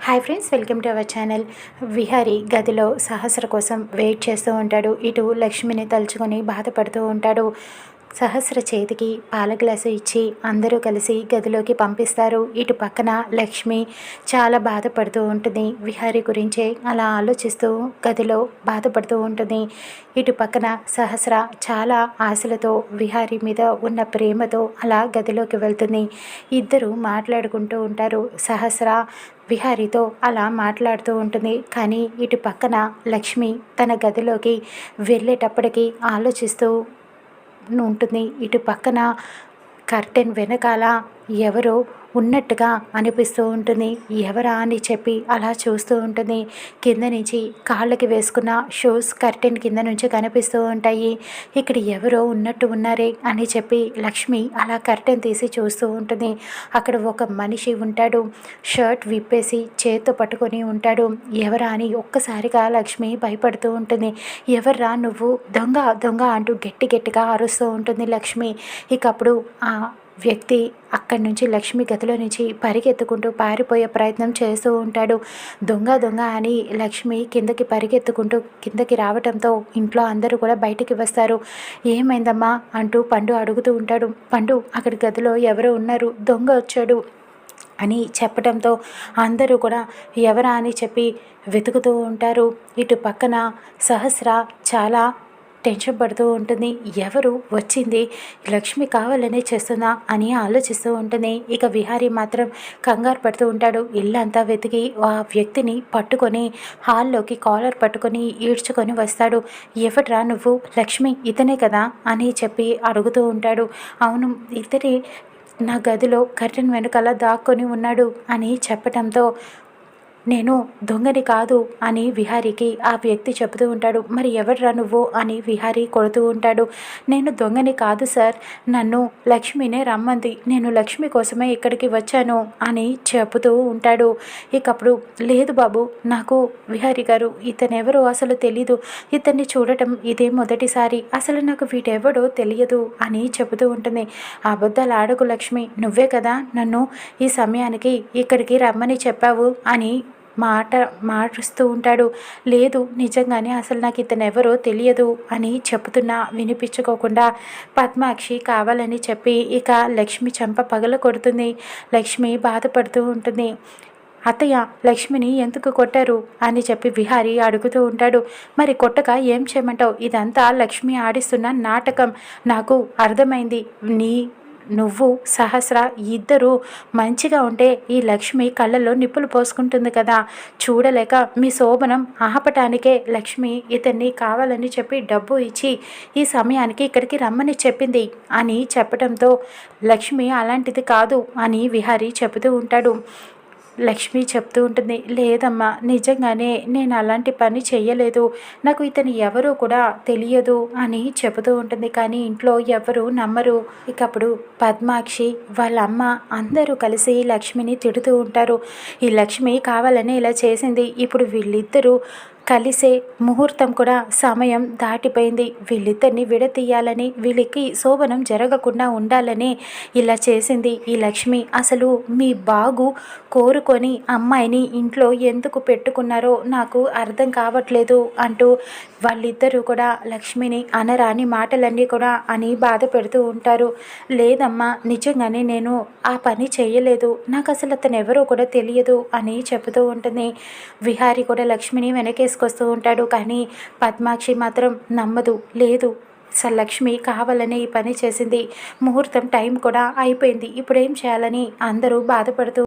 Hi friends, welcome to our channel. Vihari గదిలో సహస్ర కోసం wait చేస్తూ ఉంటాడు. ఇటు లక్ష్మిని తలుచుకొని బాధపడుతూ ఉంటాడు. సహస్ర చేతికి పాల గ్లాసు ఇచ్చి అందరూ కలిసి గదిలోకి పంపిస్తారు. ఇటు పక్కన లక్ష్మి చాలా బాధపడుతూ ఉంటుంది. విహారీ గురించే అలా ఆలోచిస్తూ గదిలో బాధపడుతూ ఉంటుంది. ఇటు పక్కన సహస్ర చాలా ఆశలతో విహారీ మీద ఉన్న ప్రేమతో అలా గదిలోకి వెళ్తుంది. ఇద్దరు మాట్లాడుకుంటూ ఉంటారు. సహస్ర విహారీతో అలా మాట్లాడుతూ ఉంటుంది. కానీ ఇటు పక్కన లక్ష్మి తన గదిలోకి వెళ్ళేటప్పటికి ఆలోచిస్తూ ఉంటుంది. ఇటు పక్కన కర్టెన్ వెనకాల ఎవరో ఉన్నట్టుగా అనిపిస్తూ ఉంటుంది. ఎవరా అని చెప్పి అలా చూస్తూ ఉంటుంది. కింద నుంచి కాళ్ళకి వేసుకున్న షూస్ కర్టెన్ కింద నుంచి కనిపిస్తూ ఉంటాయి. ఇక్కడ ఎవరో ఉన్నట్టు ఉన్నారే అని చెప్పి లక్ష్మి అలా కర్టెన్ తీసి చూస్తూ ఉంటుంది. అక్కడ ఒక మనిషి ఉంటాడు. షర్ట్ విప్పేసి చేత్తో పట్టుకొని ఉంటాడు. ఎవరా అని ఒక్కసారిగా లక్ష్మి భయపడుతూ ఉంటుంది. ఎవర్రా నువ్వు, దొంగ దొంగ అంటూ గట్టిగా అరుస్తూ ఉంటుంది లక్ష్మి. ఇక అప్పుడు ఆ వ్యక్తి అక్కడి నుంచి లక్ష్మి గదిలో నుంచి పరిగెత్తుకుంటూ పారిపోయే ప్రయత్నం చేస్తూ ఉంటాడు. దొంగ దొంగ అని లక్ష్మి పరిగెత్తుకుంటూ కిందకి రావడంతో ఇంట్లో అందరూ కూడా బయటికి వస్తారు. ఏమైందమ్మా అంటూ పండు అడుగుతూ ఉంటాడు. పండు, అక్కడి గదిలో ఎవరో ఉన్నారు, దొంగ వచ్చాడు అని చెప్పడంతో అందరూ కూడా ఎవరా అని చెప్పి వెతుకుతూ ఉంటారు. ఇటు పక్కన సహస్ర చాలా టెన్షన్ పడుతూ ఉంటుంది. ఎవరు వచ్చింది, లక్ష్మి కావాలనే చేస్తుందా అని ఆలోచిస్తూ ఉంటుంది. ఇక విహారీ మాత్రం కంగారు పడుతూ ఉంటాడు. ఇల్లంతా వెతికి ఆ వ్యక్తిని పట్టుకొని హాల్లోకి కాలర్ పట్టుకొని ఈడ్చుకొని వస్తాడు. ఎవడ్రా నువ్వు, లక్ష్మి ఇతనే కదా అని చెప్పి అడుగుతూ ఉంటాడు. అవును, ఇతనే నా గదిలో కర్టెన్ వెనకాల దాక్కొని ఉన్నాడు అని చెప్పడంతో నేను దొంగని కాదు అని విహారీకి ఆ వ్యక్తి చెబుతూ ఉంటాడు. మరి ఎవడ్రా నువ్వు అని విహారీ కొడుతూ ఉంటాడు. నేను దొంగని కాదు సార్, నన్ను లక్ష్మినే రమ్మంది, నేను లక్ష్మి కోసమే ఇక్కడికి వచ్చాను అని చెబుతూ ఉంటాడు. ఇకప్పుడు లేదు బాబు, నాకు విహారీ గారు ఇతనెవరో అసలు తెలీదు, ఇతన్ని చూడటం ఇదే మొదటిసారి, అసలు నాకు వీటెవడో తెలియదు అని చెబుతూ ఉంటుంది. అబద్ధాలు ఆడకు లక్ష్మి, నువ్వే కదా నన్ను ఈ సమయానికి ఇక్కడికి రమ్మని చెప్పావు అని మారుస్తూ ఉంటాడు. లేదు, నిజంగానే అసలు నాకు ఇతను ఎవరో తెలియదు అని చెబుతున్నా వినిపించుకోకుండా పద్మాక్షి కావాలని చెప్పి ఇక లక్ష్మి చెంప పగల కొడుతుంది. లక్ష్మి బాధపడుతూ ఉంటుంది. అత్తయ్య, లక్ష్మిని ఎందుకు కొట్టారు అని చెప్పి విహారీ అడుగుతూ ఉంటాడు. మరి కొట్టక ఏం చేయమంటావు, ఇదంతా లక్ష్మి ఆడిస్తున్న నాటకం, నాకు అర్థమైంది. నువ్వు సహస్ర ఇద్దరు మంచిగా ఉంటే ఈ లక్ష్మి కళ్ళల్లో నిప్పులు పోసుకుంటుంది కదా, చూడలేక మీ శోభనం ఆపటానికే లక్ష్మి ఇతన్ని కావాలని చెప్పి డబ్బు ఇచ్చి ఈ సమయానికి ఇక్కడికి రమ్మని చెప్పింది అని చెప్పడంతో లక్ష్మి అలాంటిది కాదు అని విహారీ చెబుతూ ఉంటాడు. లక్ష్మి చెప్తూ ఉంటుంది. లేదమ్మా, నిజంగానే నేను అలాంటి పని చెయ్యలేదు, నాకు ఇతను ఎవరో కూడా తెలియదు అని చెబుతూ ఉంటుంది. కానీ ఇంట్లో ఎవరు నమ్మరు. ఇకప్పుడు పద్మాక్షి వాళ్ళ అమ్మ అందరూ కలిసి లక్ష్మిని తిడుతూ ఉంటారు. ఈ లక్ష్మి కావాలని ఇలా చేసింది, ఇప్పుడు వీళ్ళిద్దరూ కలిసే ముహూర్తం కూడా సమయం దాటిపోయింది, వీళ్ళిద్దరిని విడతీయాలని, వీళ్ళకి శోభనం జరగకుండా ఉండాలని ఇలా చేసింది ఈ లక్ష్మి. అసలు మీ బాగు కోరుకొని అమ్మాయిని ఇంట్లో ఎందుకు పెట్టుకున్నారో నాకు అర్థం కావట్లేదు అంటూ వాళ్ళిద్దరూ కూడా లక్ష్మిని అనరాని మాటలన్నీ కూడా అని బాధ పెడుతూ ఉంటారు. లేదమ్మా, నిజంగానే నేను ఆ పని చేయలేదు, నాకు అసలు అతను ఎవరో కూడా తెలియదు అని చెబుతూ ఉంటుంది. విహారీ కూడా లక్ష్మిని వెనకేసుకొస్తూ ఉంటాడు. కానీ పద్మాక్షి మాత్రం నమ్మదు. లేదు, లక్ష్మి కావాలనే ఈ పని చేసింది, ముహూర్తం టైం కూడా అయిపోయింది, ఇప్పుడేం చేయాలని అందరూ బాధపడుతూ